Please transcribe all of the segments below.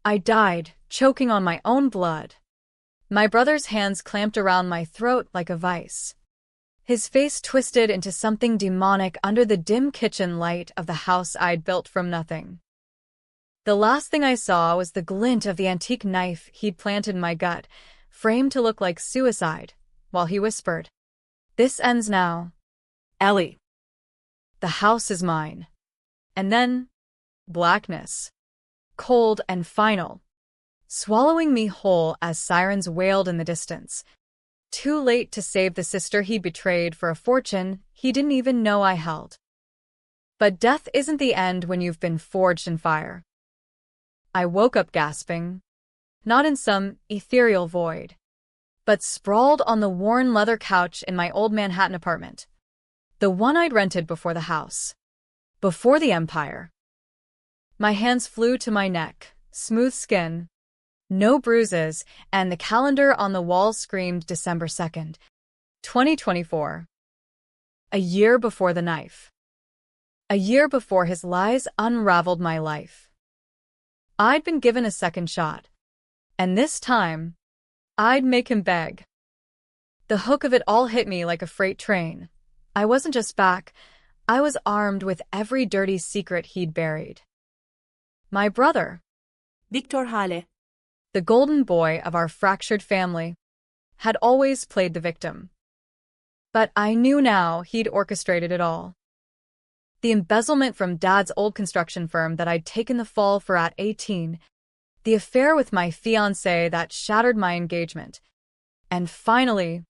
I died, choking on my own blood. My brother's hands clamped around my throat like a vice. His face twisted into something demonic under the dim kitchen light of the house I'd built from nothing. The last thing I saw was the glint of the antique knife he'd planted in my gut, framed to look like suicide, while he whispered, "This ends now. Ellie. The house is mine." And then, blackness. Cold and final. Swallowing me whole as sirens wailed in the distance. Too late to save the sister he betrayed for a fortune he didn't even know I held. But death isn't the end when you've been forged in fire. I woke up gasping, not in some ethereal void, but sprawled on the worn leather couch in my old Manhattan apartment. The one I'd rented before the house. Before the empire. My hands flew to my neck, smooth skin, no bruises, and the calendar on the wall screamed December 2nd, 2024. A year before the knife. A year before his lies unraveled my life. I'd been given a second shot. And this time, I'd make him beg. The hook of it all hit me like a freight train. I wasn't just back, I was armed with every dirty secret he'd buried. My brother, Victor Hale. the golden boy of our fractured family, had always played the victim. But I knew now he'd orchestrated it all. The embezzlement from Dad's old construction firm that I'd taken the fall for at 18, the affair with my fiancé that shattered my engagement, and finally,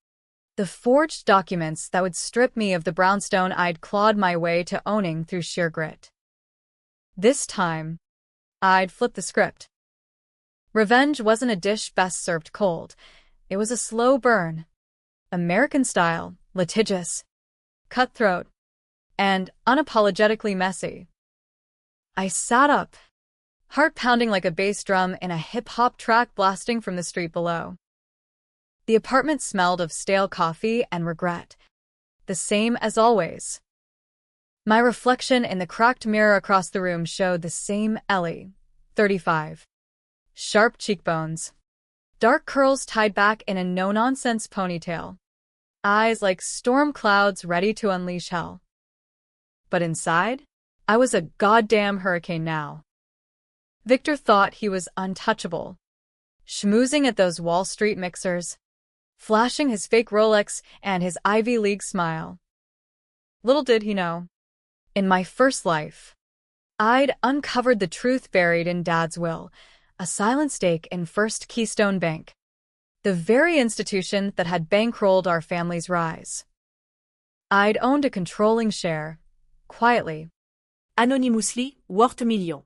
the forged documents that would strip me of the brownstone I'd clawed my way to owning through sheer grit. This time, I'd flipped the script. Revenge wasn't a dish best served cold. It was a slow burn. American style, litigious, cutthroat, and unapologetically messy. I sat up, heart pounding like a bass drum in a hip-hop track blasting from the street below. The apartment smelled of stale coffee and regret, the same as always. My reflection in the cracked mirror across the room showed the same Ellie, 35. Sharp cheekbones, dark curls tied back in a no-nonsense ponytail, eyes like storm clouds ready to unleash hell. But inside, I was a goddamn hurricane now. Victor thought he was untouchable, schmoozing at those Wall Street mixers, flashing his fake Rolex and his Ivy League smile. Little did he know, in my first life, I'd uncovered the truth buried in Dad's will, a silent stake in First Keystone Bank, the very institution that had bankrolled our family's rise. I'd owned a controlling share, quietly, Anonymously, worth millions.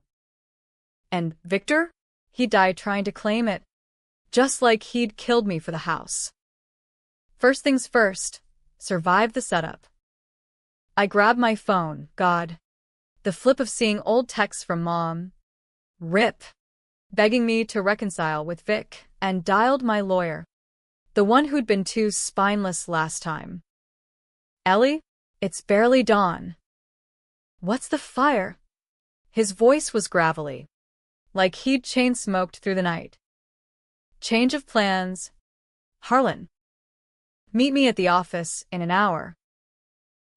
and Victor? He died trying to claim it, just like he'd killed me for the house. First things first, survive the setup. I grabbed my phone, God. The flip of seeing old texts from Mom. Rip. Begging me to reconcile with Vic, and dialed my lawyer. The one who'd been too spineless last time. Ellie, it's barely dawn. What's the fire? His voice was gravelly, like he'd chain-smoked through the night. Change of plans. Harlan. Meet me at the office in an hour.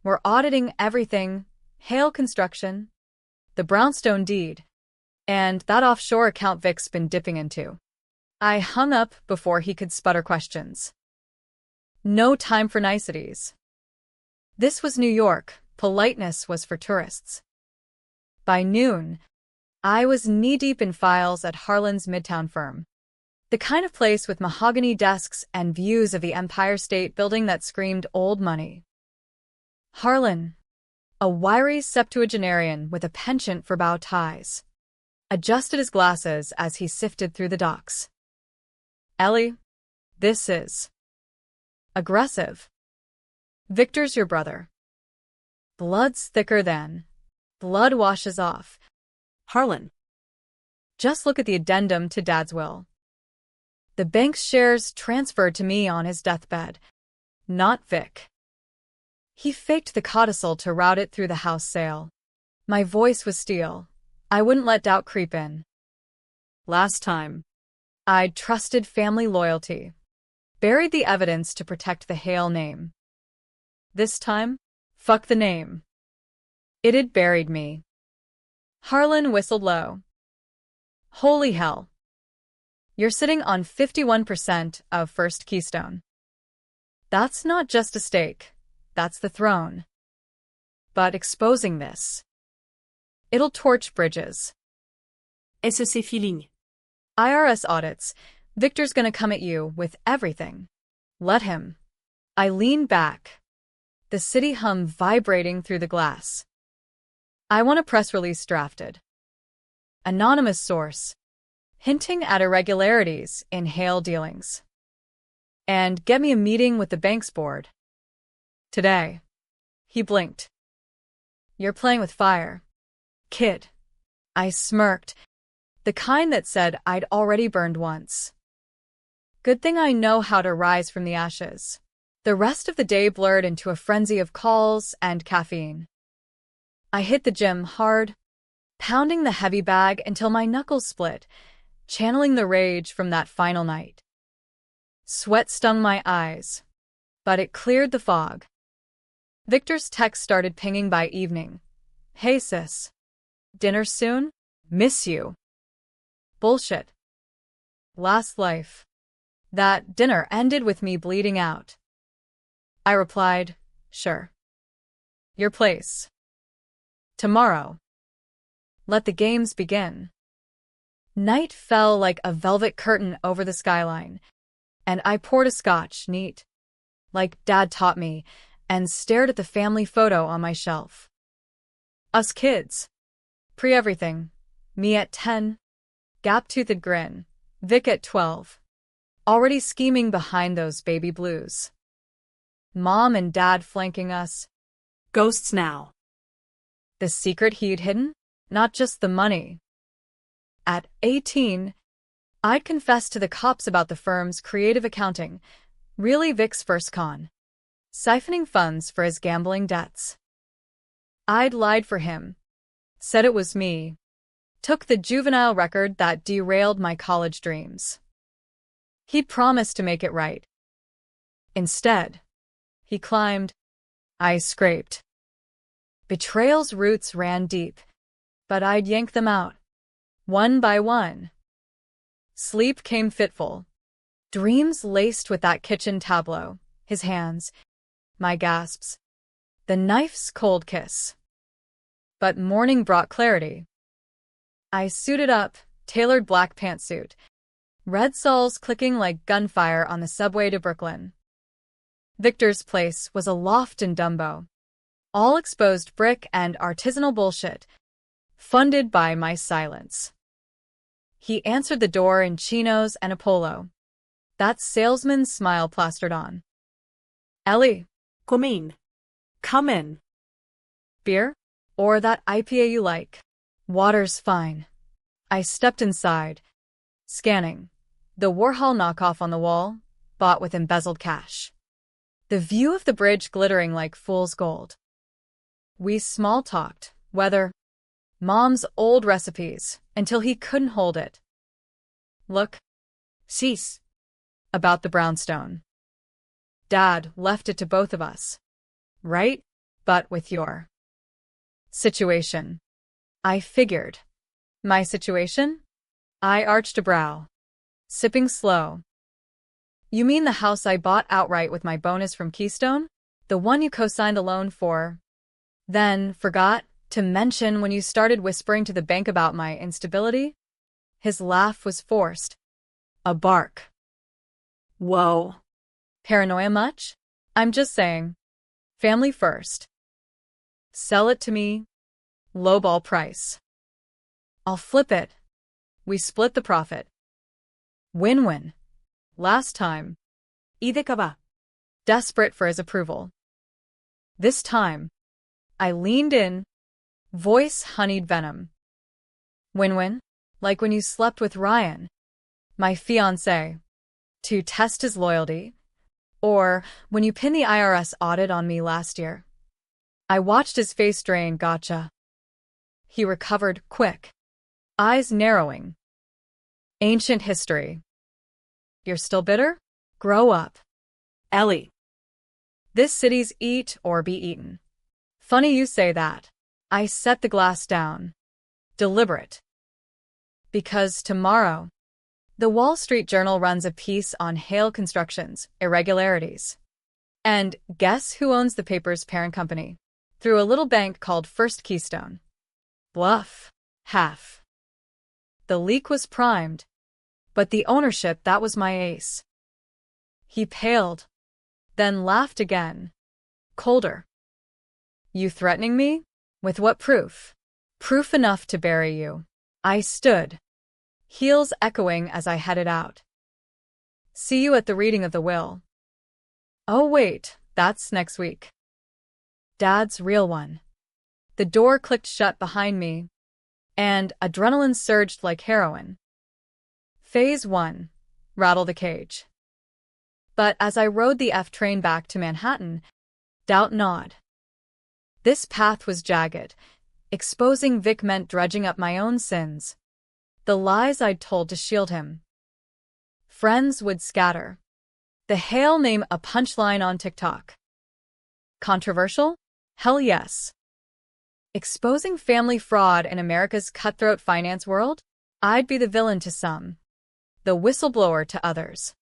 We're auditing everything, Hale Construction, the brownstone deed, and that offshore account Vic's been dipping into. I hung up before he could sputter questions. No time for niceties. This was New York, politeness was for tourists. By noon, I was knee-deep in files at Harlan's Midtown firm. The kind of place with mahogany desks and views of the Empire State Building that screamed old money. Harlan, a wiry septuagenarian with a penchant for bow ties, adjusted his glasses as he sifted through the docs. Ellie, this is aggressive. Victor's your brother. Blood's thicker than blood washes off. Harlan. Just look at the addendum to Dad's will. The bank's shares transferred to me on his deathbed, not Vic. He faked the codicil to route it through the house sale. My voice was steel. I wouldn't let doubt creep in. Last time. I'd trusted family loyalty, buried the evidence to protect the Hale name. This time, fuck the name. It had buried me. Harlan whistled low. Holy hell. You're sitting on 51% of First Keystone. That's not just a stake, that's the throne. But exposing this, it'll torch bridges. Est-ce ses feelings? IRS audits, Victor's gonna come at you with everything. Let him. I leaned back, the city hum vibrating through the glass. I want a press release drafted. Anonymous source, hinting at irregularities in Hale dealings. And get me a meeting with the bank's board. Today. He blinked. You're playing with fire, kid. I smirked, the kind that said I'd already burned once. Good thing I know how to rise from the ashes. The rest of the day blurred into a frenzy of calls and caffeine. I hit the gym hard, pounding the heavy bag until my knuckles split, channeling the rage from that final night. Sweat stung my eyes, but it cleared the fog. Victor's text started pinging by evening. Hey sis. Dinner soon? Miss you. Bullshit. Last life. That dinner ended with me bleeding out. I replied, sure. Your place. Tomorrow. Let the games begin. Night fell like a velvet curtain over the skyline, and I poured a scotch neat, like Dad taught me, and stared at the family photo on my shelf. Us kids. Pre-everything. Me at 10. Gap-toothed grin. Vic at 12. Already scheming behind those baby blues. Mom and Dad flanking us. Ghosts now. The secret he'd hidden? Not just the money. At 18, I'd confessed to the cops about the firm's creative accounting, really Vic's first con. Siphoning funds for his gambling debts. I'd lied for him, said it was me, took the juvenile record that derailed my college dreams. He'd promised to make it right. Instead, he climbed. I scraped. Betrayal's roots ran deep, but I'd yank them out, one by one. Sleep came fitful. Dreams laced with that kitchen tableau, his hands, my gasps, the knife's cold kiss. But morning brought clarity. I suited up, tailored black pantsuit, red soles clicking like gunfire on the subway to Brooklyn. Victor's place was a loft in Dumbo, all exposed brick and artisanal bullshit, funded by my silence. He answered the door in chinos and a polo, that salesman's smile plastered on. Ellie. Come in. Come in. Beer? Or that IPA you like? Water's fine. I stepped inside, scanning. The Warhol knockoff on the wall, bought with embezzled cash. The view of the bridge glittering like fool's gold. We small-talked, weather, Mom's old recipes, until he couldn't hold it. Look. Cease. About the brownstone. Dad left it to both of us. Right? But with your situation. I figured. My situation? I arched a brow, sipping slow. You mean the house I bought outright with my bonus from Keystone? The one you co-signed a loan for? Then forgot to mention when you started whispering to the bank about my instability? His laugh was forced. A bark. Whoa. Paranoia much? I'm just saying. Family first. Sell it to me. Lowball price. I'll flip it. We split the profit. Win-win. Last time. Idekava. Desperate for his approval. This time, I leaned in, voice honeyed venom. Win-win? Like when you slept with Ryan, my fiancé, to test his loyalty, or when you pinned the IRS audit on me last year. I watched his face drain. Gotcha. He recovered quick, eyes narrowing. Ancient history. You're still bitter? Grow up. Ellie. This city's eat or be eaten. Funny you say that. I set the glass down. Deliberate. Because tomorrow, the Wall Street Journal runs a piece on Hale Construction's irregularities. And guess who owns the paper's parent company? Through a little bank called First Keystone. Bluff. Half. The leak was primed, but the ownership, that was my ace. He paled, then laughed again. Colder. You threatening me? With what proof? Proof enough to bury you. I stood, heels echoing as I headed out. See you at the reading of the will. Oh wait, that's next week. Dad's real one. The door clicked shut behind me, and adrenaline surged like heroin. Phase 1. Rattle the cage. But as I rode the F train back to Manhattan, doubt gnawed. This path was jagged. Exposing Vic meant dredging up my own sins. The lies I'd told to shield him. Friends would scatter. The Hale name a punchline on TikTok. Controversial? Hell yes. Exposing family fraud in America's cutthroat finance world? I'd be the villain to some, the whistleblower to others.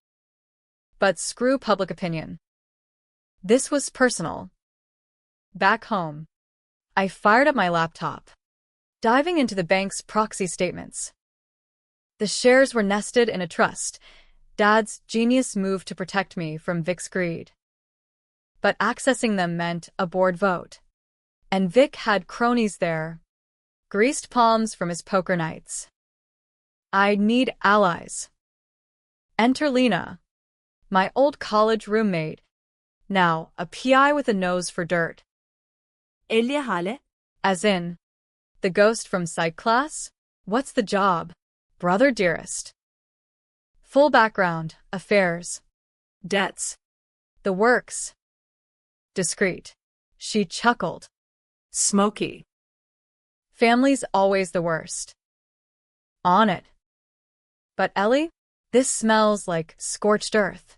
But screw public opinion. This was personal. Back home, I fired up my laptop, diving into the bank's proxy statements. The shares were nested in a trust, Dad's genius move to protect me from Vic's greed. But accessing them meant a board vote. And Vic had cronies there, greased palms from his poker nights. I'd need allies. Enter Lena, my old college roommate, now a PI with a nose for dirt. Elia Hale? As in, the ghost from psych class? What's the job? Brother dearest. Full background, affairs. Debts. The works. Discreet. She chuckled. Smoky. Family's always the worst. On it. But Ellie, this smells like scorched earth.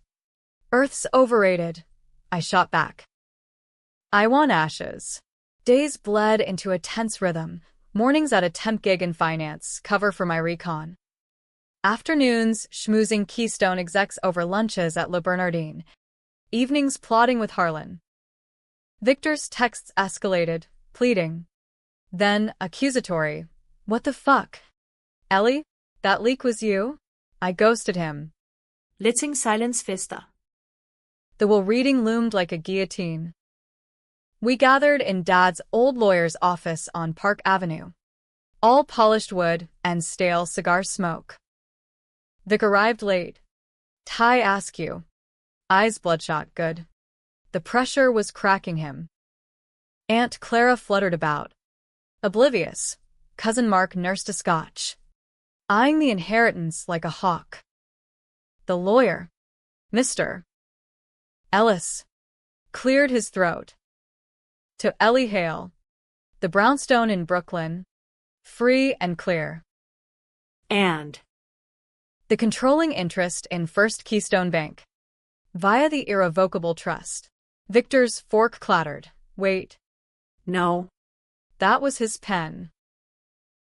Earth's overrated, I shot back. I want ashes. Days bled into a tense rhythm, mornings at a temp gig in finance, cover for my recon. Afternoons schmoozing Keystone execs over lunches at Le Bernardine. Evenings plotting with Harlan. Victor's texts escalated, pleading. Then accusatory. What the fuck? Ellie, that leak was you? I ghosted him. Litzing silence vista. The will reading loomed like a guillotine. We gathered in Dad's old lawyer's office on Park Avenue. All polished wood and stale cigar smoke. Vic arrived late. Tie askew. Eyes bloodshot good. The pressure was cracking him. Aunt Clara fluttered about. Oblivious, Cousin Mark nursed a scotch, eyeing the inheritance like a hawk. The lawyer, Mr. Ellis, cleared his throat. To Ellie Hale, the brownstone in Brooklyn, free and clear. And The controlling interest in First Keystone Bank, via the irrevocable trust. Victor's fork clattered. Wait. no. That was his pen.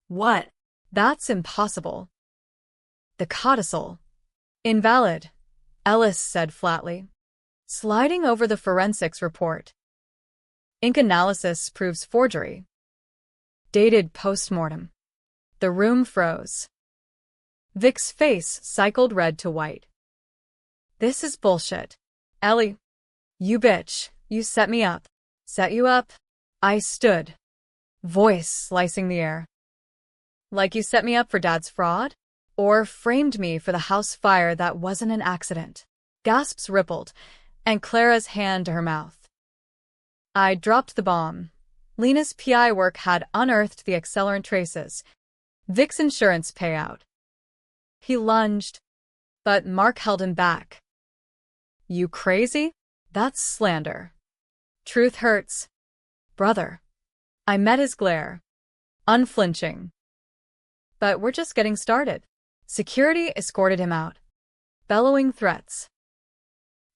What? That's impossible. The codicil. Invalid, Ellis said flatly, sliding over the forensics report. Ink analysis proves forgery. Dated post-mortem. The room froze. Vic's face cycled red to white. This is bullshit. Ellie. You bitch, you set me up. Set you up? I stood. Voice slicing the air. Like you set me up for Dad's fraud? Or framed me for the house fire that wasn't an accident? Gasps rippled, and Clara's hand to her mouth. I dropped the bomb. Lena's PI work had unearthed the accelerant traces. Vic's insurance payout. He lunged, but Mark held him back. You crazy? That's slander. Truth hurts. Brother. I met his glare. Unflinching. But we're just getting started. Security escorted him out, bellowing threats.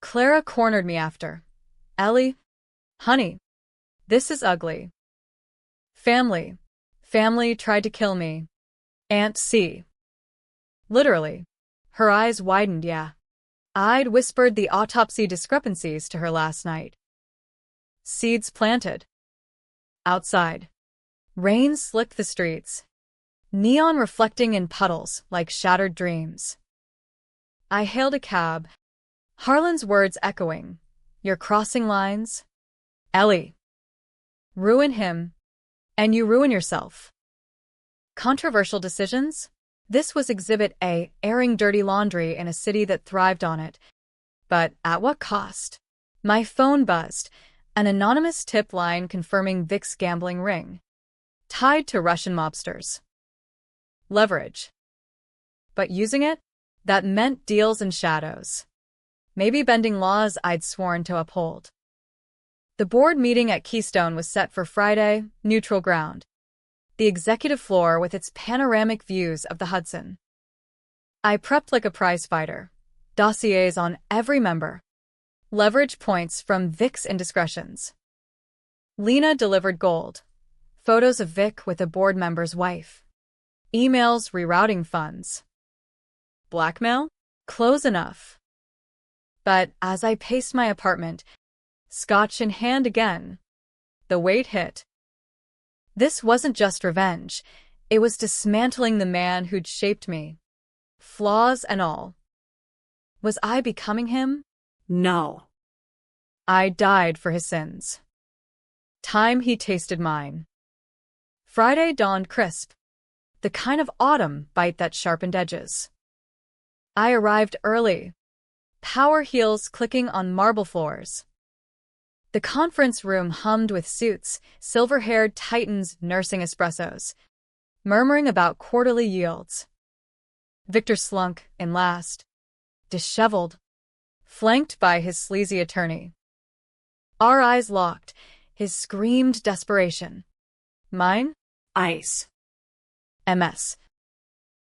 Clara cornered me after. Ellie, honey, this is ugly. Family. Family tried to kill me. Aunt C. Literally. Her eyes widened, yeah. I'd whispered the autopsy discrepancies to her last night. Seeds planted. Outside. Rain slicked the streets, neon reflecting in puddles like shattered dreams. I hailed a cab, Harlan's words echoing. You're crossing lines? Ellie. Ruin him, and you ruin yourself. Controversial decisions? This was Exhibit A, airing dirty laundry in a city that thrived on it. But at what cost? My phone buzzed, an anonymous tip line confirming Vic's gambling ring, tied to Russian mobsters. Leverage. But using it? That meant deals in shadows. Maybe bending laws I'd sworn to uphold. The board meeting at Keystone was set for Friday, neutral ground. The executive floor with its panoramic views of the Hudson. I prepped like a prizefighter. Dossiers on every member. Leverage points from Vic's indiscretions. Lena delivered gold. Photos of Vic with a board member's wife. Emails rerouting funds. Blackmail? Close enough. But as I paced my apartment, scotch in hand again, the weight hit. This wasn't just revenge. It was dismantling the man who'd shaped me. Flaws and all. Was I becoming him? No. I died for his sins. Time he tasted mine. Friday dawned crisp. The kind of autumn bite that sharpened edges. I arrived early. Power heels clicking on marble floors. The conference room hummed with suits, silver-haired titans nursing espressos, murmuring about quarterly yields. Victor slunk in last, disheveled, flanked by his sleazy attorney. Our eyes locked, his screamed desperation. Mine? Ice. MS.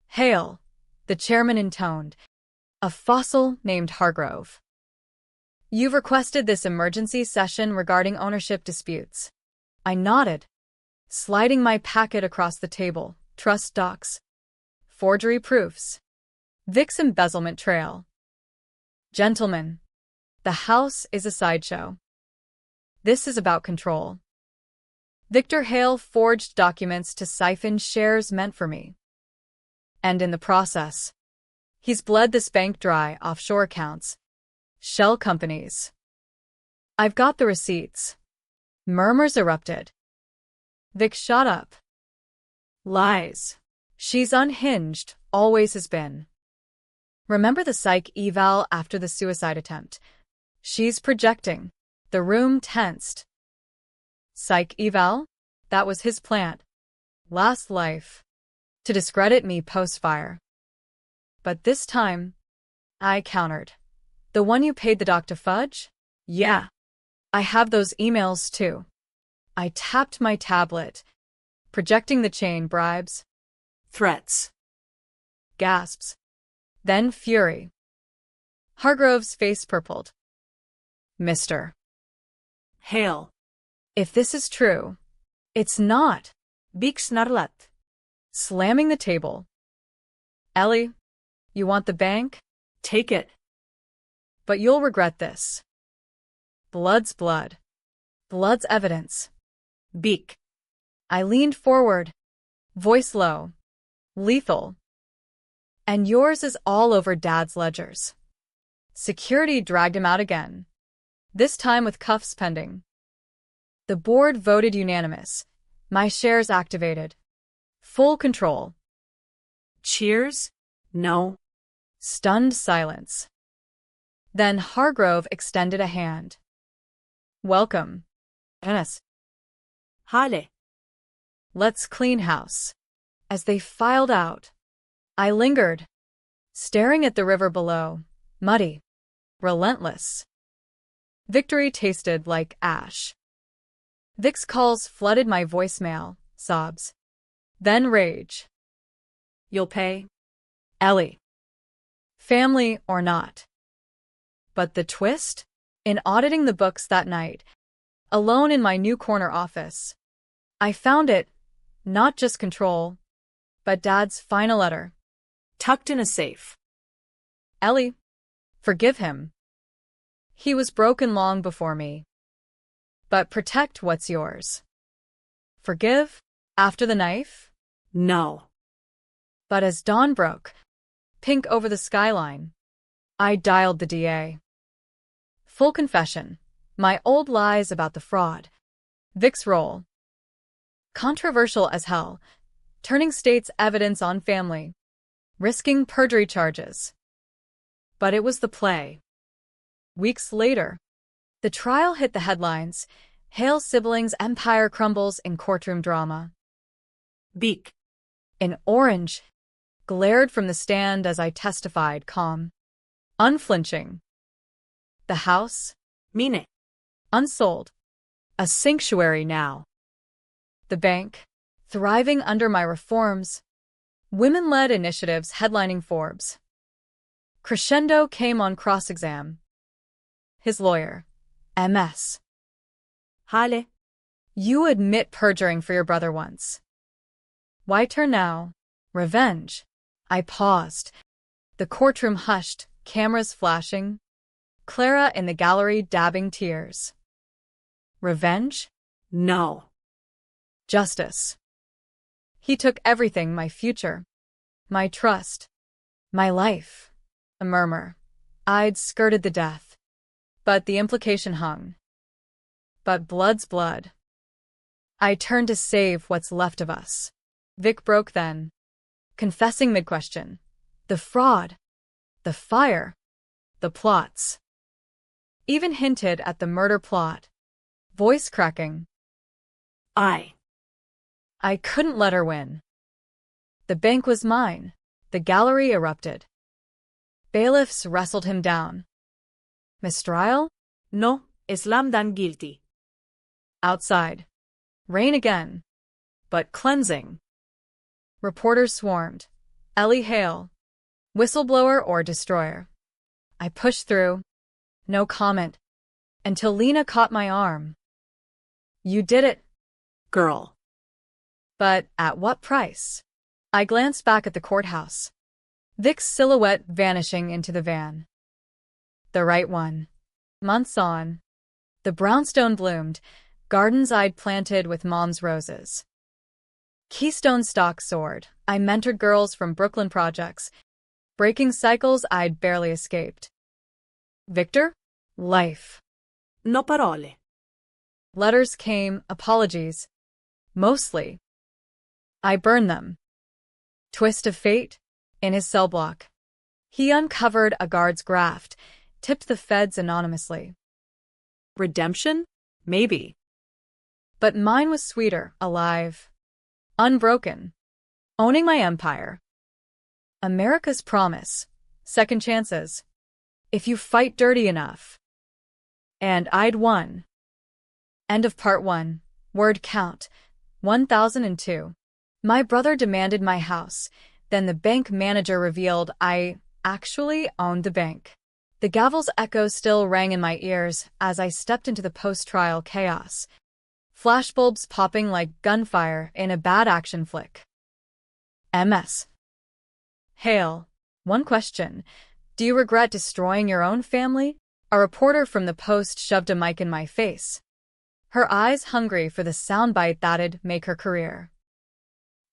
Hail, the chairman intoned. A fossil named Hargrove. You've requested this emergency session regarding ownership disputes. I nodded, sliding my packet across the table. Trust docs. Forgery proofs. Vic's embezzlement trail. Gentlemen, the house is a sideshow. This is about control. Victor Hale forged documents to siphon shares meant for me. And in the process, he's bled this bank dry offshore accounts. Shell companies. I've got the receipts. Murmurs erupted. Vic shot up. Lies. She's unhinged, always has been. Remember the psych eval after the suicide attempt? She's projecting. The room tensed. Psych eval? That was his plant. Last life. To discredit me post-fire. But this time, I countered. The one you paid the doc to fudge? Yeah. I have those emails too. I tapped my tablet, projecting the chain bribes. Threats. Gasps. Then fury. Hargrove's face purpled. Mr. Hale. If this is true, it's not. Big snarlat. Slamming the table. Ellie, you want the bank? Take it. But you'll regret this. Blood's blood. Blood's evidence. Beak. I leaned forward, voice low. Lethal. And yours is all over Dad's ledgers. Security dragged him out again. This time with cuffs pending. The board voted unanimous. My shares activated. Full control. Cheers? No. Stunned silence. Then Hargrove extended a hand. Welcome. Enes. Hale. Let's clean house. As they filed out, I lingered, staring at the river below, muddy, relentless. Victory tasted like ash. Vic's calls flooded my voicemail, sobs. Then rage. You'll pay? Ellie. Family or not. But the twist? In auditing the books that night, alone in my new corner office, I found it, not just control, but Dad's final letter. Tucked in a safe. Ellie, forgive him. He was broken long before me. But protect what's yours. Forgive? After the knife? No. But as dawn broke, pink over the skyline, I dialed the DA. Full confession, my old lies about the fraud. Vic's role. Controversial as hell, turning state's evidence on family, risking perjury charges. But it was the play. Weeks later, the trial hit the headlines. Hale siblings' empire crumbles in courtroom drama. Beak. In orange, glared from the stand as I testified, calm, unflinching. The house, Mean it. unsold, a sanctuary now. The bank, thriving under my reforms, women-led initiatives headlining Forbes. Crescendo came on cross-exam. His lawyer, MS. Hale. You admit perjuring for your brother once. Why turn now? Revenge. I paused. The courtroom hushed, cameras flashing. Clara in the gallery dabbing tears. Revenge? No. Justice. He took everything, my future, my trust, my life. A murmur. I'd skirted the death. But the implication hung. But blood's blood. I turned to save what's left of us. Vic broke then, confessing mid-question. The fraud, the fire, the plots. Even hinted at the murder plot. Voice cracking. I couldn't let her win. The bank was mine. The gallery erupted. Bailiffs wrestled him down. Mistrial? No. Islam dan guilty. Outside. Rain again. But cleansing. Reporters swarmed. Ellie Hale. Whistleblower or destroyer. I pushed through. No comment. Until Lena caught my arm. You did it, Girl. but at what price? I glanced back at the courthouse. Vic's silhouette vanishing into the van. The right one. Months on. The brownstone bloomed, gardens I'd planted with Mom's roses. Keystone stock soared. I mentored girls from Brooklyn projects, breaking cycles I'd barely escaped. Victor? Life. No parole. Letters came, apologies. Mostly. I burned them. Twist of fate? In his cell block. He uncovered a guard's graft, tipped the feds anonymously. Redemption? Maybe. But mine was sweeter, alive. Unbroken. Owning my empire. America's promise. Second chances. If you fight dirty enough. And I'd won. End of part 1. Word count. 1002. My brother demanded my house. Then the bank manager revealed I actually owned the bank. The gavel's echo still rang in my ears as I stepped into the post-trial chaos. Flashbulbs popping like gunfire in a bad action flick. MS. Hale. One question. Do you regret destroying your own family? A reporter from the Post shoved a mic in my face. Her eyes hungry for the soundbite that'd make her career.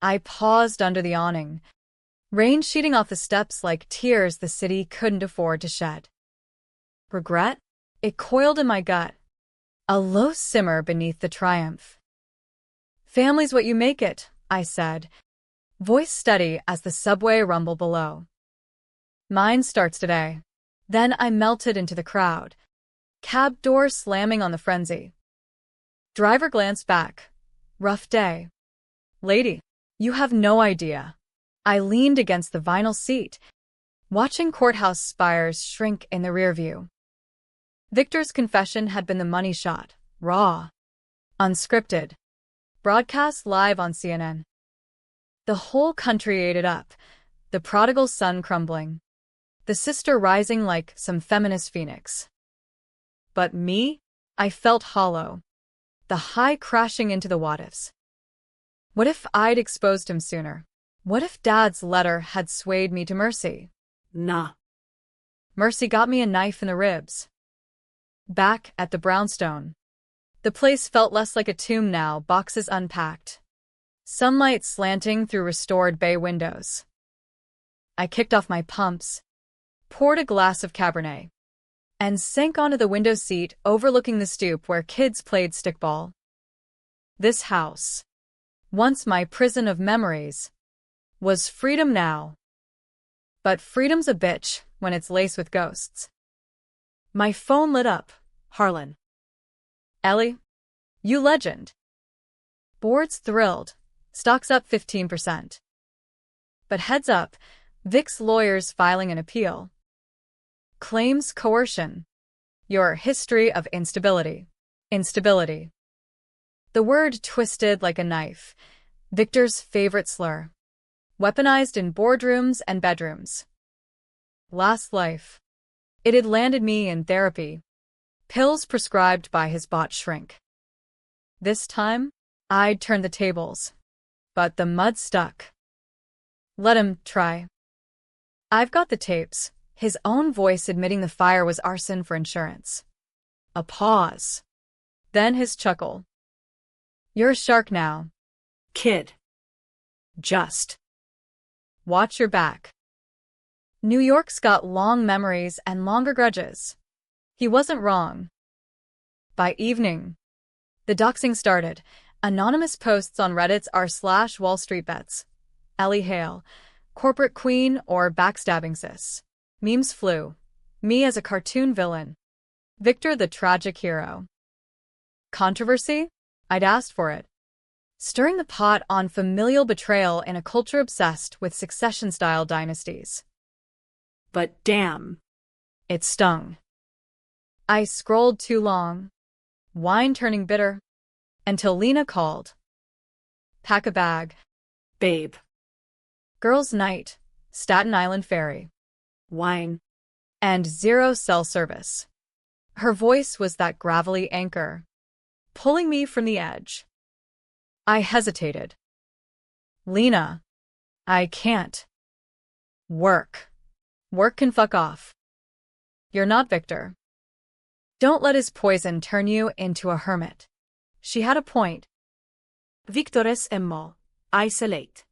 I paused under the awning. Rain sheeting off the steps like tears the city couldn't afford to shed. Regret? It coiled in my gut. A low simmer beneath the triumph. Family's what you make it, I said, voice steady as the subway rumbled below. Mine starts today. Then I melted into the crowd. Cab door slamming on the frenzy. Driver glanced back. Rough day. Lady, you have no idea. I leaned against the vinyl seat, watching courthouse spires shrink in the rearview. Victor's confession had been the money shot, raw, unscripted, broadcast live on CNN. The whole country ate it up, The prodigal son crumbling. The sister rising like some feminist phoenix. But me? I felt hollow. The high crashing into the what-ifs. What if I'd exposed him sooner? What if Dad's letter had swayed me to mercy? Nah. Mercy got me a knife in the ribs. Back at the brownstone. The place felt less like a tomb now, boxes unpacked. Sunlight slanting through restored bay windows. I kicked off my pumps, poured a glass of Cabernet, and sank onto the window seat overlooking the stoop where kids played stickball. This house, once my prison of memories, was freedom now. But freedom's a bitch when it's laced with ghosts. My phone lit up. Harlan. Ellie, you legend. Board's thrilled. Stocks up 15%. But heads up, Vic's lawyers filing an appeal. Claims coercion. Your history of instability. Instability. The word twisted like a knife. Victor's favorite slur. Weaponized in boardrooms and bedrooms. Last life. It had landed me in therapy. Pills prescribed by his bot shrink. This time, I'd turn the tables. But the mud stuck. Let him try. I've got the tapes, his own voice admitting the fire was arson for insurance. A pause. Then his chuckle. You're a shark now. Kid. Just. Watch your back. New York's got long memories and longer grudges. He wasn't wrong. By evening, the doxing started. Anonymous posts on Reddit's r/Wall Street bets. Ellie Hale, corporate queen or backstabbing sis. Memes flew. Me as a cartoon villain. Victor the tragic hero. Controversy? I'd asked for it. Stirring the pot on familial betrayal in a culture obsessed with succession-style dynasties. But damn. It stung. I scrolled too long. Wine turning bitter. Until Lena called. Pack a bag. Babe. Girls' night. Staten Island Ferry. Wine. And 0 cell service. Her voice was that gravelly anchor, pulling me from the edge. I hesitated. Lena, I can't. Work. Work can fuck off. You're not Victor. Don't let his poison turn you into a hermit. She had a point. Victor es emo. Isolate.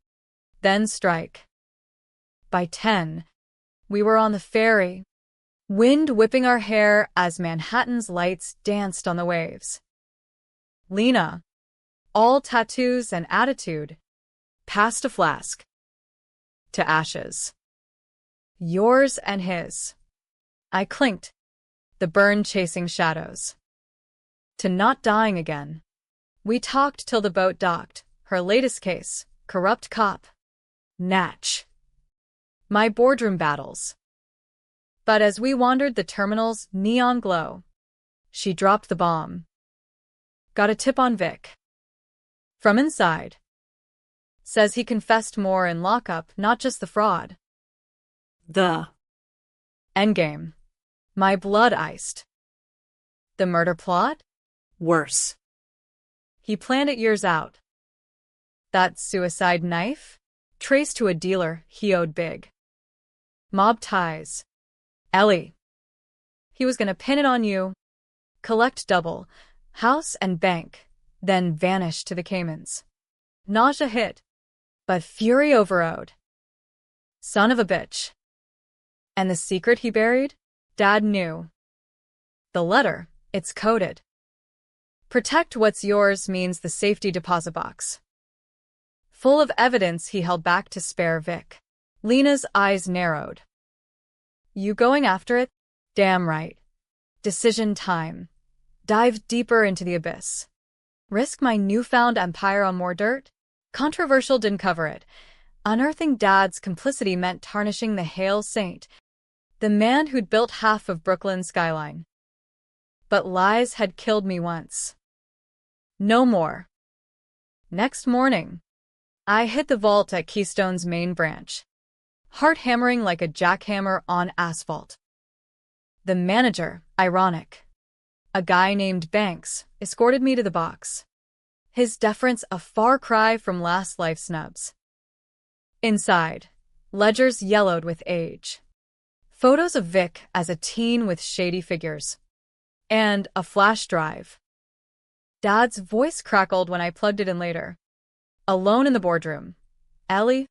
Then strike. By 10, we were on the ferry, wind whipping our hair as Manhattan's lights danced on the waves. Lena, all tattoos and attitude, passed a flask. To ashes. Yours and his. I clinked, the burn chasing shadows. To not dying again. We talked till the boat docked, her latest case, corrupt cop. Natch. My boardroom battles. But as we wandered the terminal's neon glow, she dropped the bomb. Got a tip on Vic. From inside. Says he confessed more in lockup, not just the fraud. The Endgame. My blood iced. The murder plot? worse. He planned it years out. That suicide knife? Traced to a dealer he owed big. Mob ties. Ellie. He was gonna pin it on you, collect double, house and bank, then vanish to the Caymans. Nausea hit, but fury overrode. Son of a bitch. And the secret he buried? Dad knew. The letter, it's coded. Protect what's yours means the safety deposit box. Full of evidence he held back to spare Vic. Lena's eyes narrowed. You going after it? Damn right. Decision time. Dive deeper into the abyss. Risk my newfound empire on more dirt? Controversial didn't cover it. Unearthing Dad's complicity meant tarnishing the Hail Saint, the man who'd built half of Brooklyn's skyline. But lies had killed me once. No more. Next morning, I hit the vault at Keystone's main branch. heart hammering like a jackhammer on asphalt. The manager, ironic. A guy named Banks, escorted me to the box. His deference a far cry from last life's snubs. Inside, ledgers yellowed with age. Photos of Vic as a teen with shady figures. And a flash drive. Dad's voice crackled when I plugged it in later. Alone in the boardroom. Ellie,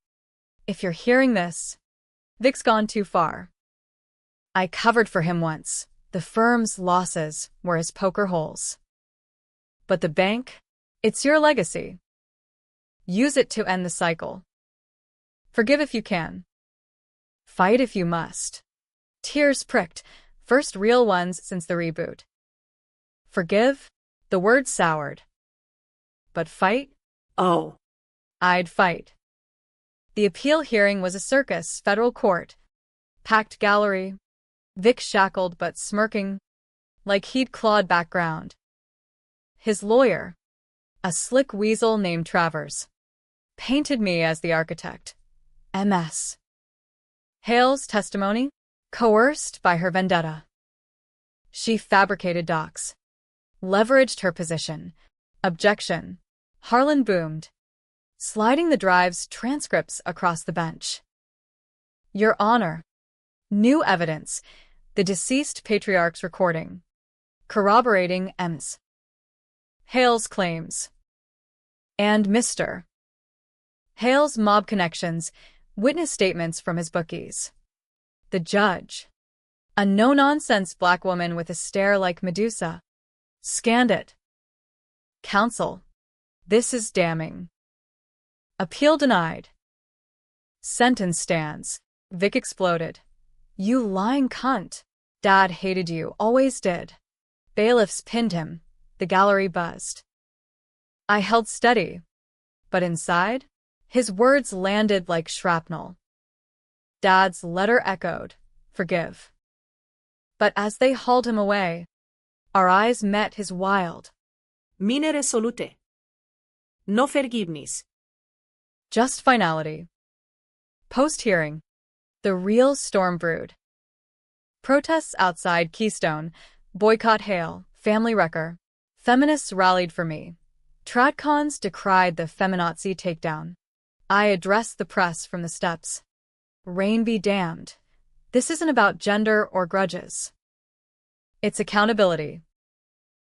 if you're hearing this, Vic's gone too far. I covered for him once. The firm's losses were his poker holes. But the bank? It's your legacy. Use it to end the cycle. Forgive if you can. Fight if you must. Tears pricked, first real ones since the reboot. Forgive? The word soured. But fight? Oh. I'd fight. The appeal hearing was a circus, federal court. Packed gallery. Vic shackled but smirking, like he'd clawed back ground. His lawyer, a slick weasel named Travers, painted me as the architect. MS. Hale's testimony? Coerced by her vendetta. She fabricated docs. Leveraged her position. Objection. Harlan boomed, sliding the drive's transcripts across the bench. Your Honor. New evidence. The deceased patriarch's recording. Corroborating M's. Hale's claims. And Mr. Hale's mob connections, witness statements from his bookies. The judge. A no-nonsense black woman with a stare like Medusa. Scanned it. Counsel. This is damning. Appeal denied. Sentence stands. Vic exploded. You lying cunt. Dad hated you, always did. Bailiffs pinned him. The gallery buzzed. I held steady. But inside, his words landed like shrapnel. Dad's letter echoed, forgive. But as they hauled him away, our eyes met his wild. Mine resolute. No forgiveness. Just finality. Post-hearing, the real storm brewed. Protests outside Keystone, boycott Hale, family wrecker. Feminists rallied for me. Tradcons decried the feminazi takedown. I addressed the press from the steps. Rain be damned. This isn't about gender or grudges. It's accountability.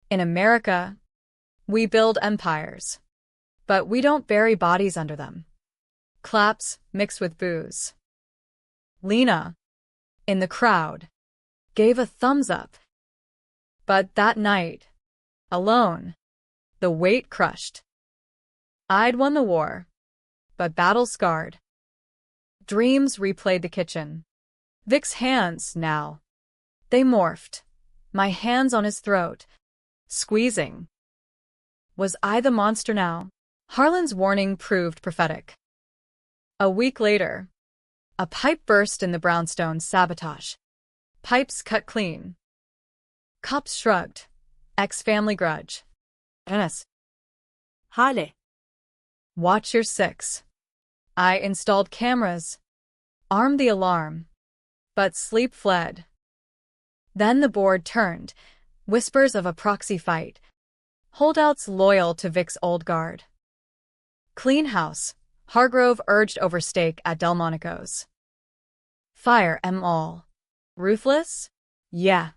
In America, we build empires, but we don't bury bodies under them. Claps mixed with boos. Lena, in the crowd, gave a thumbs up. But that night, alone, the weight crushed. I'd won the war, but battle scarred. Dreams replayed the kitchen. Vic's hands now. They morphed. My hands on his throat, squeezing. Was I the monster now? Harlan's warning proved prophetic. A week later, a pipe burst in the brownstone sabotage. Pipes cut clean. Cops shrugged. Ex-family grudge. Enes. Hale. Watch your six. I installed cameras. Armed the alarm. But sleep fled. Then the board turned. Whispers of a proxy fight. Holdouts loyal to Vic's old guard. Clean house. Hargrove urged over steak at Delmonico's. Fire 'em all. Ruthless? Yeah.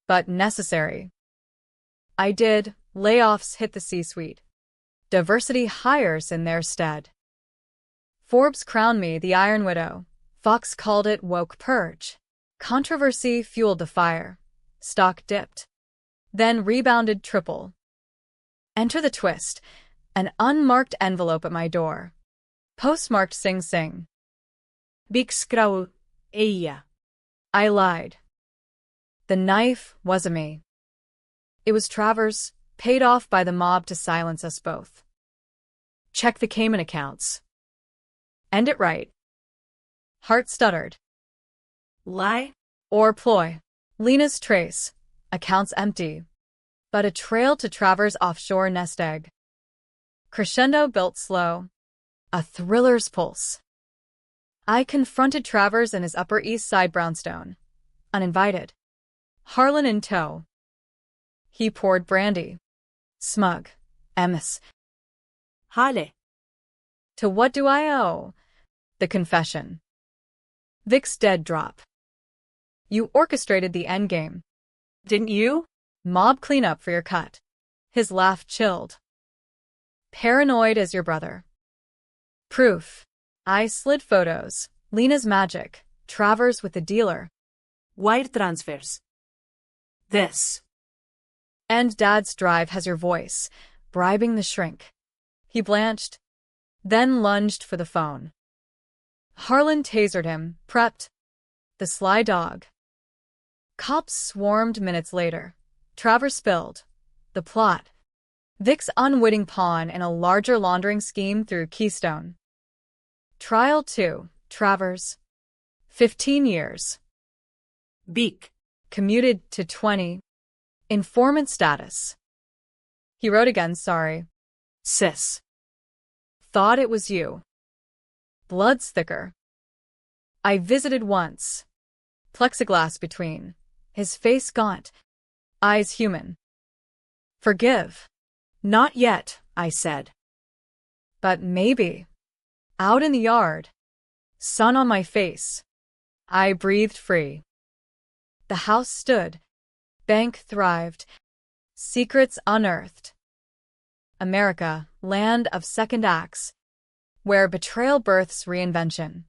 But necessary. I did. Layoffs hit the C-suite. Diversity hires in their stead. Forbes crowned me the Iron Widow. Fox called it woke purge. Controversy fueled the fire. Stock dipped. Then rebounded triple. Enter the twist. An unmarked envelope at my door. Postmarked Sing Sing. Big Scrow. Eia. I lied. The knife wasn't me. It was Travers, paid off by the mob to silence us both. Check the Cayman accounts. End it right. Heart stuttered. Lie? Or ploy. Lena's trace. Accounts empty. But a trail to Travers' offshore nest egg. Crescendo built slow. A thriller's pulse. I confronted Travers in his Upper East Side brownstone. Uninvited. Harlan in tow. He poured brandy. Smug. Emis. Hale. To what do I owe? The confession. Vic's dead drop. You orchestrated the endgame. Didn't you? Mob cleanup for your cut. His laugh chilled. Paranoid as your brother. Proof. I slid photos. Lena's magic. Travers with the dealer. Wire transfers. This. And Dad's drive has your voice, bribing the shrink. He blanched, then lunged for the phone. Harlan tasered him, prepped. The sly dog. Cops swarmed minutes later. Travers spilled. The plot. Vic's unwitting pawn in a larger laundering scheme through Keystone. Trial 2. Travers. 15 years. Vic. Commuted to 20. Informant status. He wrote again, sorry. Sis. Thought it was you. Blood's thicker. I visited once. Plexiglass between. His face gaunt. Eyes human. Forgive. Not yet, I said. But maybe. Out in the yard. Sun on my face. I breathed free. The house stood. Bank thrived. Secrets unearthed. America, land of second acts, where betrayal births reinvention.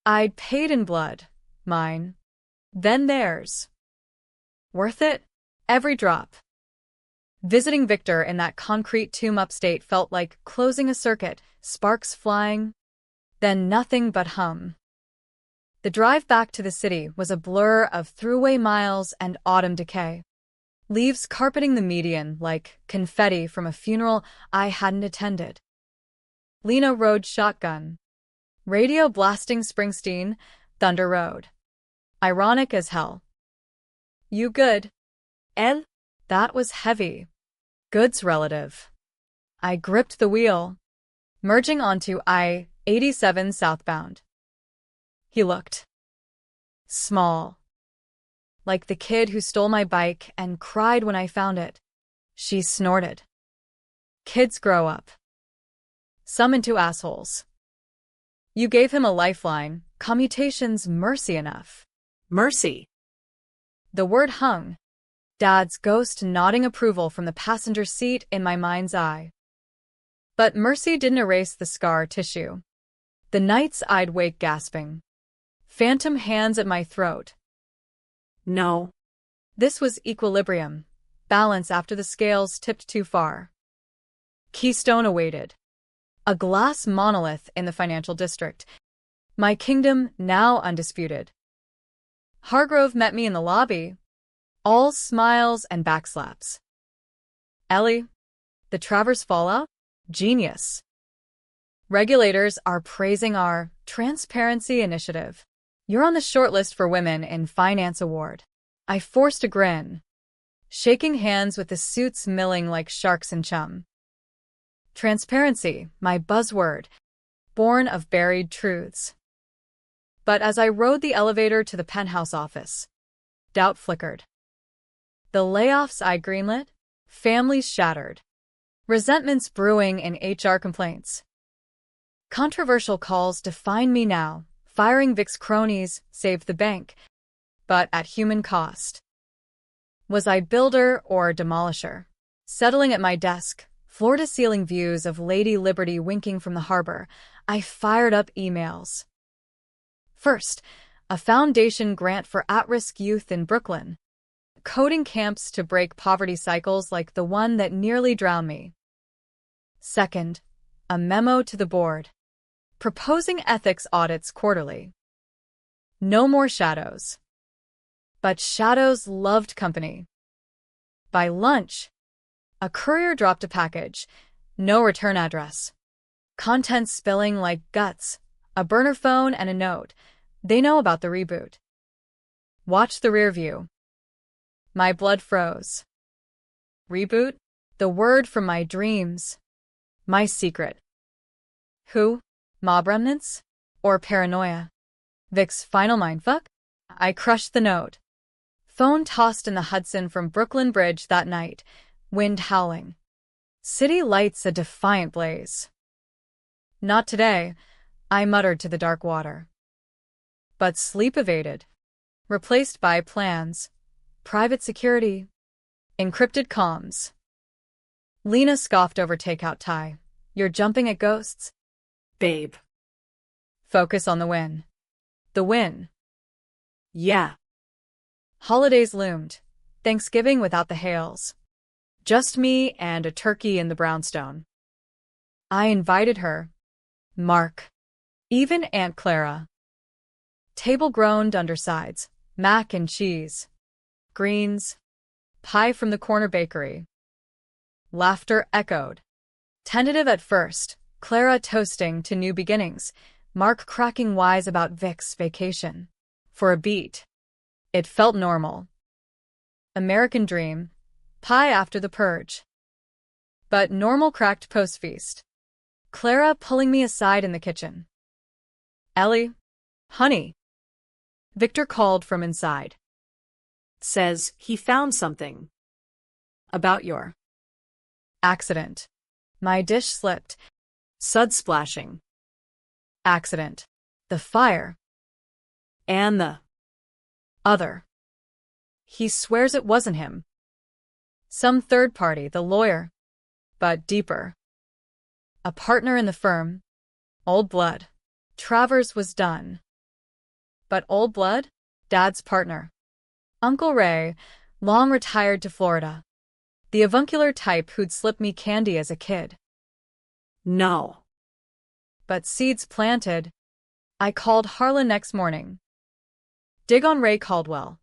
I'd paid in blood, mine, then theirs. Worth it? Every drop. Visiting Victor in that concrete tomb upstate felt like closing a circuit, sparks flying, then nothing but hum. The drive back to the city was a blur of throughway miles and autumn decay. Leaves carpeting the median like confetti from a funeral I hadn't attended. Lena rode shotgun. Radio blasting Springsteen, Thunder Road. Ironic as hell. You good? El? That was heavy. Good's relative. I gripped the wheel, merging onto I-87 southbound. He looked small, like the kid who stole my bike and cried when I found it. She snorted. Kids grow up. Some into assholes. You gave him a lifeline, commutation's mercy enough. Mercy. The word hung. Dad's ghost nodding approval from the passenger seat in my mind's eye. But mercy didn't erase the scar tissue. The nights I'd wake gasping. Phantom hands at my throat. No. This was equilibrium. Balance after the scales tipped too far. Keystone awaited. A glass monolith in the financial district. My kingdom now undisputed. Hargrove met me in the lobby. All smiles and backslaps. Ellie, the Travers fallout? Genius. Regulators are praising our transparency initiative. You're on the shortlist for Women in Finance Award. I forced a grin, shaking hands with the suits milling like sharks in chum. Transparency, my buzzword, born of buried truths. But as I rode the elevator to the penthouse office, doubt flickered. The layoffs I greenlit, families shattered, resentments brewing in HR complaints. Controversial calls define me now. Firing Vic's cronies saved the bank, but at human cost. Was I builder or demolisher? Settling at my desk, floor-to-ceiling views of Lady Liberty winking from the harbor, I fired up emails. First, a foundation grant for at-risk youth in Brooklyn. Coding camps to break poverty cycles like the one that nearly drowned me. Second, a memo to the board. Proposing ethics audits quarterly. No more shadows. But shadows loved company. By lunch, a courier dropped a package. No return address. Contents spilling like guts. A burner phone and a note. They know about the reboot. Watch the rear view. My blood froze. Reboot? The word from my dreams. My secret. Who? Mob remnants? or paranoia? Vic's final mindfuck? I crushed the note. Phone tossed in the Hudson from Brooklyn Bridge that night, wind howling. City lights a defiant blaze. Not today, I muttered to the dark water. But sleep evaded, replaced by plans, private security, encrypted comms. Lena scoffed over takeout Thai. You're jumping at ghosts? Babe. Focus on the win. The win. Yeah. Holidays loomed. Thanksgiving without the Hales. Just me and a turkey in the brownstone. I invited her, Mark, even Aunt Clara. Table groaned undersides, mac and cheese, greens, pie from the corner bakery. Laughter echoed. Tentative at first, Clara toasting to new beginnings, Mark cracking wise about Vic's vacation. For a beat, it felt normal. American dream, pie after the purge. But normal cracked post-feast. Clara pulling me aside in the kitchen. Ellie, honey. Victor called from inside. Says he found something. About your Accident. My dish slipped. sud splashing. Accident. The fire. And the Other. He swears it wasn't him. Some third party, the lawyer. But deeper. A partner in the firm. Old blood. Travers was done. But old blood? Dad's partner. Uncle Ray, long retired to Florida. The avuncular type who'd slip me candy as a kid. No. But seeds planted. I called Harlan next morning. Dig on Ray Caldwell.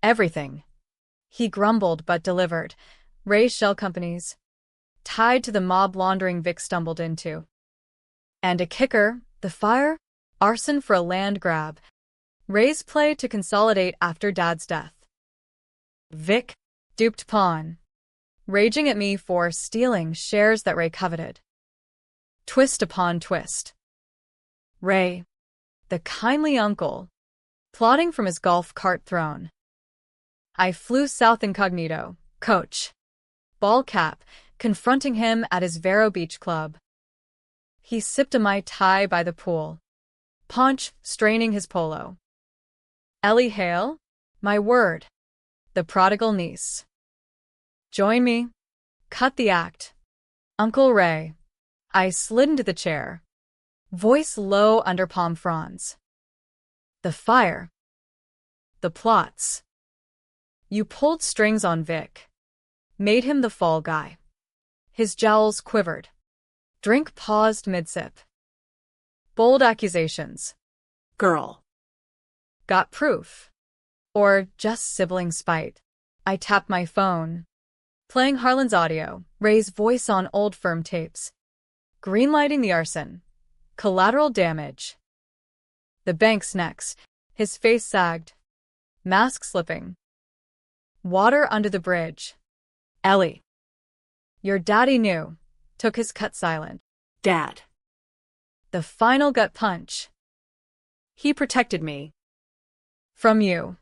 Everything. He grumbled but delivered. Ray's shell companies. Tied to the mob laundering Vic stumbled into. And a kicker, the fire? Arson for a land grab. Ray's play to consolidate after Dad's death. Vic, duped pawn. Raging at me for stealing shares that Ray coveted. Twist upon twist. Ray, the kindly uncle, plotting from his golf cart throne. I flew south incognito, coach. Ball cap, confronting him at his Vero Beach Club. He sipped a Mai Tai by the pool. Paunch, straining his polo. Ellie Hale? My word. The prodigal niece. Join me. Cut the act. Uncle Ray. I slid into the chair. Voice low under palm fronds. The fire. The plots. You pulled strings on Vic. Made him the fall guy. His jowls quivered. Drink paused mid-sip. Bold accusations. Girl. Got proof. Or just sibling spite. I tapped my phone. Playing Harlan's audio, Ray's voice on old firm tapes. Greenlighting the arson. Collateral damage. The bank's next. His face sagged. Mask slipping. Water under the bridge. Ellie. Your daddy knew. Took his cut silent. Dad. The final gut punch. He protected me. From you.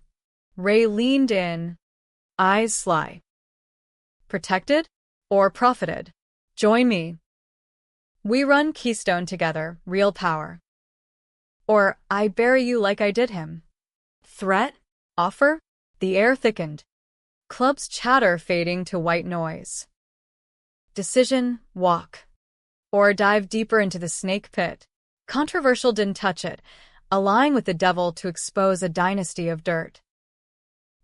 Ray leaned in. Eyes sly. Protected? Or profited? Join me. We run Keystone together, real power. Or I bury you like I did him. Threat? Offer? The air thickened. Club's chatter fading to white noise. Decision, walk. Or dive deeper into the snake pit. Controversial didn't touch it, allying with the devil to expose a dynasty of dirt.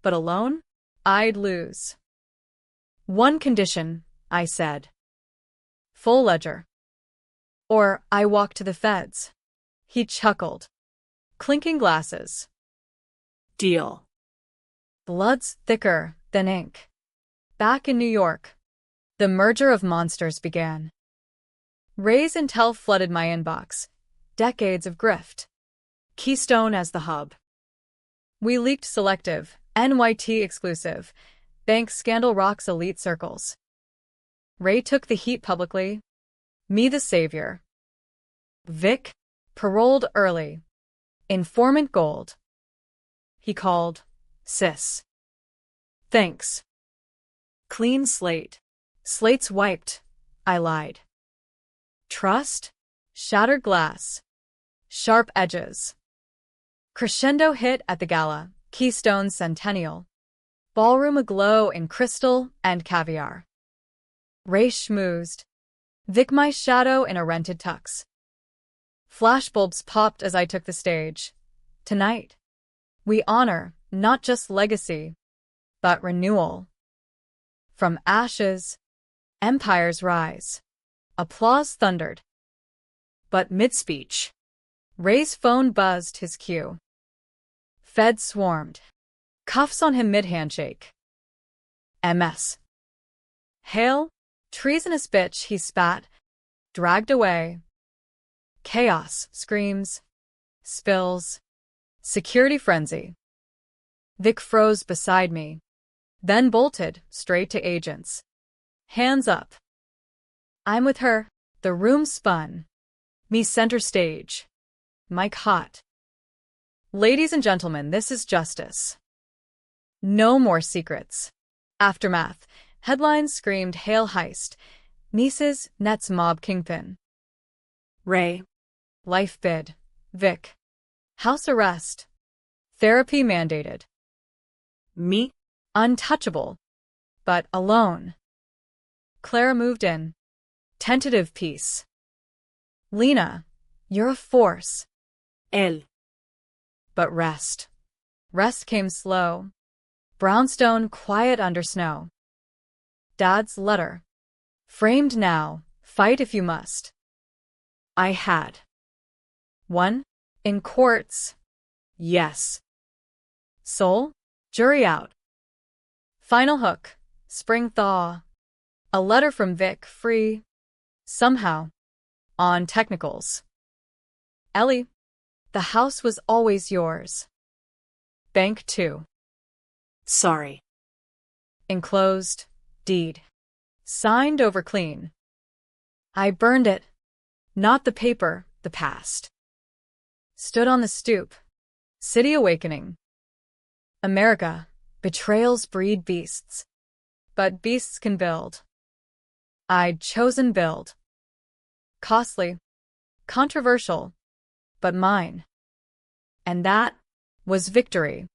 But alone? I'd lose. One condition, I said. Full ledger. Or I walk to the feds. He chuckled. Clinking glasses. Deal. Blood's thicker than ink. Back in New York, the merger of monsters began. Ray's intel flooded my inbox. Decades of grift. Keystone as the hub. We leaked selective, NYT exclusive. Bank scandal rocks elite circles. Ray took the heat publicly. Me the savior. Vic, Paroled early. Informant gold. He called. Sis. Thanks. Clean slate. Slates wiped. I lied. Trust? Shattered glass. Sharp edges. Crescendo hit at the gala. Keystone Centennial. Ballroom aglow in crystal and caviar. Ray schmoozed. Vic my shadow in a rented tux. Flashbulbs popped as I took the stage. Tonight, we honor not just legacy, but renewal. From ashes, empires rise. Applause thundered. But mid-speech, Ray's phone buzzed his cue. Feds swarmed. Cuffs on him mid-handshake. MS. Hail, treasonous bitch, he spat, dragged away. Chaos, screams, spills, security frenzy. Vic froze beside me, then bolted straight to agents. Hands up. I'm with her. The room spun. Me center stage. Mic hot. Ladies and gentlemen, this is justice. No more secrets. Aftermath. Headlines screamed hail heist. Nieces, Nets mob kingpin. Ray. Life bid. Vic. House arrest. Therapy mandated. Me. Untouchable. But alone. Clara moved in. Tentative peace. Lena, you're a force. Él. But rest. Rest came slow. Brownstone quiet under snow. Dad's letter. Framed now, fight if you must. I had. One? In courts. Yes. Soul? Jury out. Final hook. Spring thaw. A letter from Vic, free. Somehow. On technicals. Ellie, the house was always yours. Bank 2. Sorry. Enclosed. Deed. Signed over clean. I burned it. Not the paper, the past. Stood on the stoop. City awakening. America. Betrayals breed beasts. But beasts can build. I'd chosen build. Costly. Controversial. But mine. And that was victory.